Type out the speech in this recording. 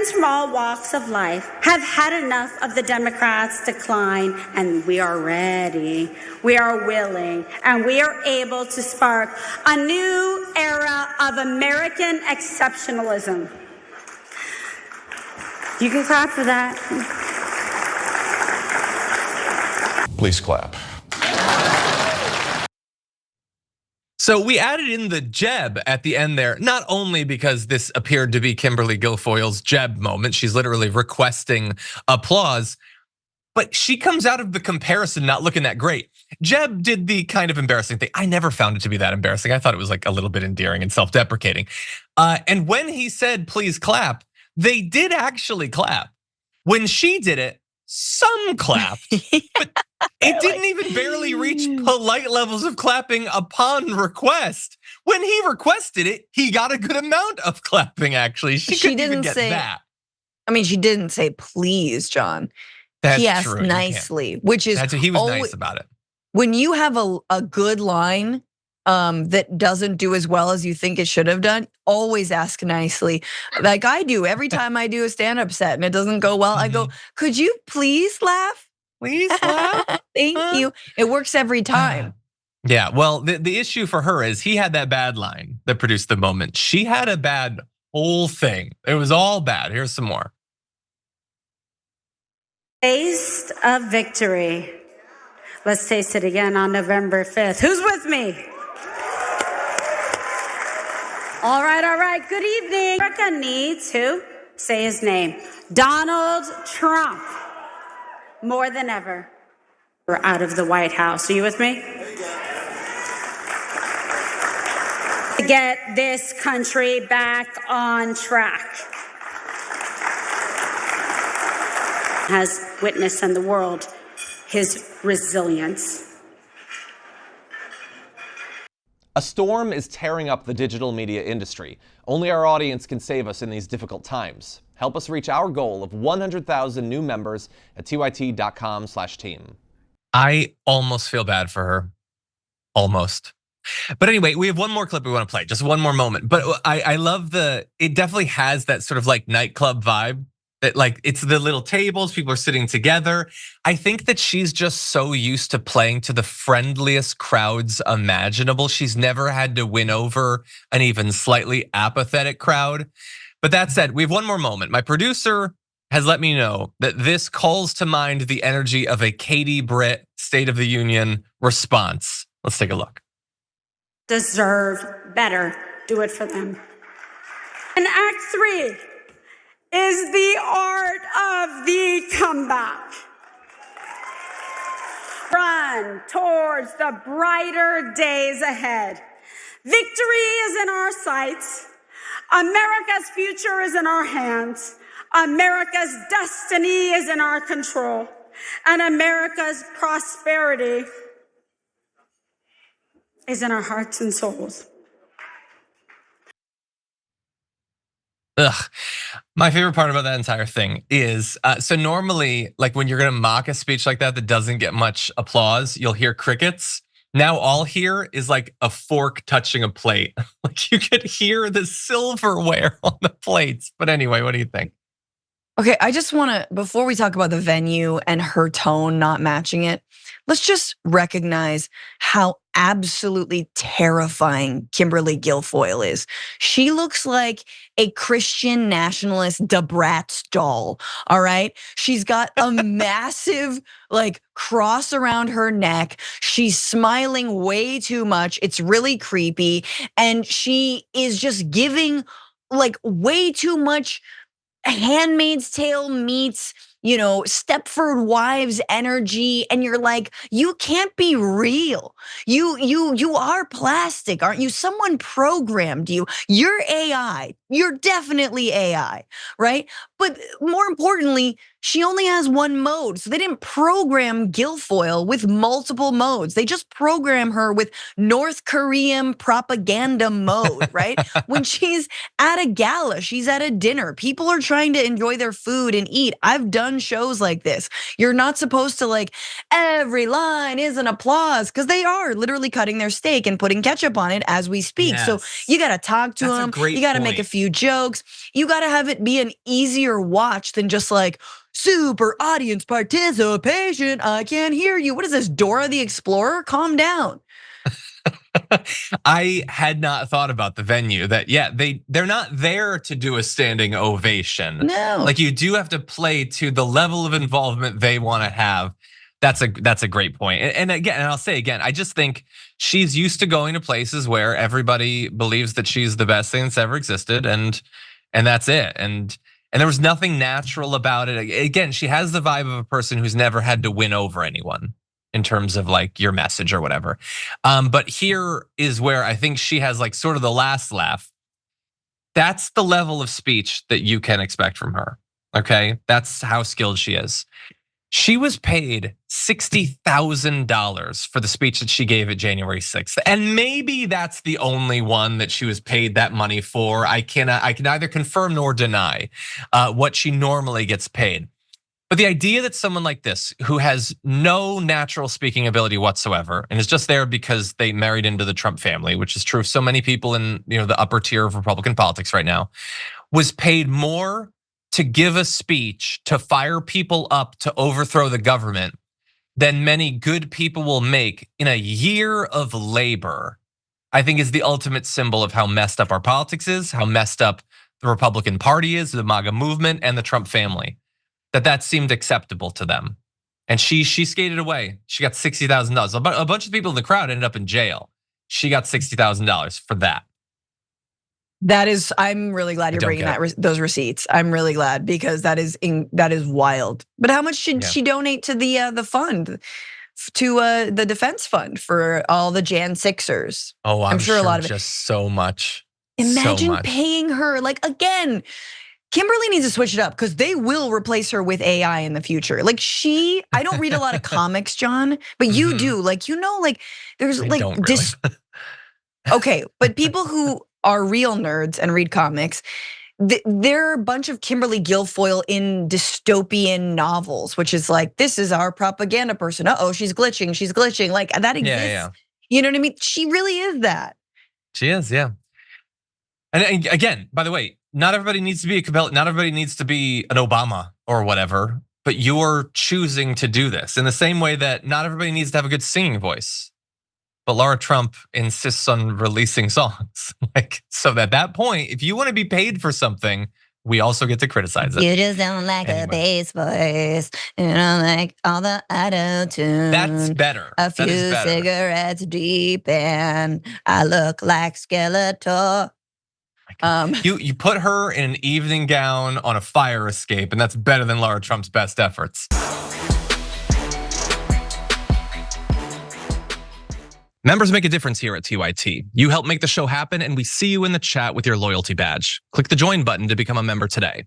Friends from all walks of life have had enough of the Democrats' decline, and we are ready, we are willing, and we are able to spark a new era of American exceptionalism. You can clap for that. Please clap. So we added in the Jeb at the end there, not only because this appeared to be Kimberly Guilfoyle's Jeb moment, she's literally requesting applause, but she comes out of the comparison not looking that great. Jeb did the kind of embarrassing thing. I never found it to be that embarrassing. I thought it was like a little bit endearing and self-deprecating. And when he said, please clap, they did actually clap. When she did it, some clapped, but it didn't even barely reach polite levels of clapping upon request. When he requested it, he got a good amount of clapping, actually. She couldn't even get that. I mean, she didn't say please, John. That's he asked true. nicely, which is he was nice about it. When you have a good line that doesn't do as well as you think it should have done, always ask nicely. Like I do every time I do a stand-up set and it doesn't go well, I go, could you please laugh? Please laugh. Thank you. It works every time. Yeah, well, the issue for her is he had that bad line that produced the moment. She had a bad whole thing. It was all bad. Here's some more. Taste of victory. Let's taste it again on November 5th. Who's with me? All right, good evening. America needs who? Say his name. Donald Trump. More than ever. We're out of the White House. Are you with me? To get this country back on track. Has witnessed in the world his resilience. A storm is tearing up the digital media industry. Only our audience can save us in these difficult times. Help us reach our goal of 100,000 new members at tyt.com/team. I almost feel bad for her. Almost. But anyway, we have one more clip we want to play, just one more moment. But I love it definitely has that sort of like nightclub vibe. That like it's the little tables, people are sitting together. I think that she's just so used to playing to the friendliest crowds imaginable. She's never had to win over an even slightly apathetic crowd. But that said, we have one more moment. My producer has let me know that this calls to mind the energy of a Katie Britt State of the Union response. Let's take a look. Deserve better. Do it for them. And Act 3 is the art of the comeback. Run towards the brighter days ahead. Victory is in our sights. America's future is in our hands. America's destiny is in our control. And America's prosperity is in our hearts and souls. Ugh. My favorite part about that entire thing is, so normally, like when you're gonna mock a speech like that doesn't get much applause, you'll hear crickets. Now all here is like a fork touching a plate. Like you could hear the silverware on the plates. But anyway, what do you think? Okay, I just wanna, before we talk about the venue and her tone not matching it, let's just recognize how absolutely terrifying Kimberly Guilfoyle is. She looks like a Christian nationalist Da Bratz doll, all right? She's got a massive like cross around her neck. She's smiling way too much. It's really creepy. And she is just giving like way too much Handmaid's Tale meets, Stepford Wives energy, and you're like, you can't be real. You are plastic, aren't you? Someone programmed you. You're AI. You're definitely AI, right? But more importantly, she only has one mode. So they didn't program Guilfoyle with multiple modes. They just program her with North Korean propaganda mode, right? When she's at a gala, she's at a dinner, people are trying to enjoy their food and eat. I've done run shows like this. You're not supposed to like, every line is an applause, because they are literally cutting their steak and putting ketchup on it as we speak. So you gotta talk to them, you gotta make a few jokes, you gotta have it be an easier watch than just like, super audience participation, I can't hear you. What is this, Dora the Explorer? Calm down. I had not thought about the venue that, they're not there to do a standing ovation. No. Like you do have to play to the level of involvement they wanna have. That's a great point. And again, and I'll say again, I just think she's used to going to places where everybody believes that she's the best thing that's ever existed, and that's it. And there was nothing natural about it. Again, she has the vibe of a person who's never had to win over anyone in terms of like your message or whatever. But here is where I think she has like sort of the last laugh. That's the level of speech that you can expect from her, okay? That's how skilled she is. She was paid $60,000 for the speech that she gave at January 6th. And maybe that's the only one that she was paid that money for. I can neither confirm nor deny what she normally gets paid. But the idea that someone like this, who has no natural speaking ability whatsoever, and is just there because they married into the Trump family, which is true of so many people in the upper tier of Republican politics right now, was paid more to give a speech to fire people up to overthrow the government than many good people will make in a year of labor, I think is the ultimate symbol of how messed up our politics is, how messed up the Republican Party is, the MAGA movement, and the Trump family. That seemed acceptable to them. And she skated away. She got $60,000. A bunch of people in the crowd ended up in jail. She got $60,000 for that. That is, I'm really glad you're bringing those receipts. I'm really glad, because that is wild. But how much should she donate to the fund, to the defense fund for all the Jan 6ers? Oh, I'm sure a lot of it. Just so much. Imagine paying her, like, again, Kimberly needs to switch it up, because they will replace her with AI in the future. Like I don't read a lot of comics, John, but you do. Like, like there's like this. Okay, but people who are real nerds and read comics, there are a bunch of Kimberly Guilfoyle in dystopian novels, which is like, this is our propaganda person. She's glitching. Like that exists. Yeah. You know what I mean? She really is that. She is, yeah. And again, by the way, not everybody needs to be not everybody needs to be an Obama or whatever, but you're choosing to do this in the same way that not everybody needs to have a good singing voice. But Laura Trump insists on releasing songs. Like, so at that point, if you want to be paid for something, we also get to criticize it. You just don't like a bass voice. You don't like all the auto-tune. That's better. A few cigarettes deep, and I look like Skeletor. You put her in an evening gown on a fire escape, and that's better than Laura Trump's best efforts. Members make a difference here at TYT. You help make the show happen, and we see you in the chat with your loyalty badge. Click the join button to become a member today.